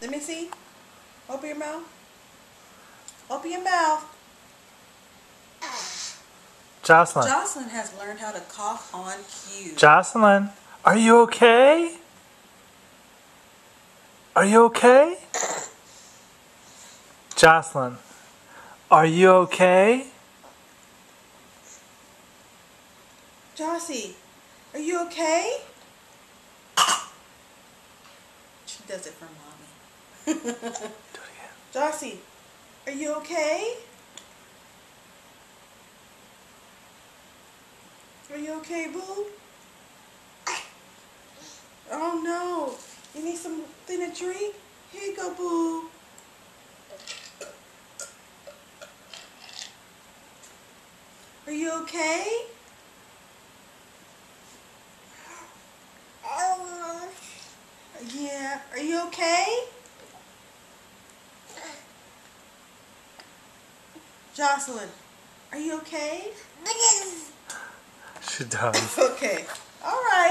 Let me see. Open your mouth. Open your mouth. Jocelyn. Jocelyn has learned how to cough on cue. Jocelyn, are you okay? Are you okay? Jocelyn, are you okay? Jossie, are you okay? She does it for mommy. Do it again. Jossie, are you okay? Are you okay, boo? Oh no. You need something to drink? Here you go, boo. Are you okay? Yeah. Are you okay? Jocelyn, are you okay? She does. Okay. All right.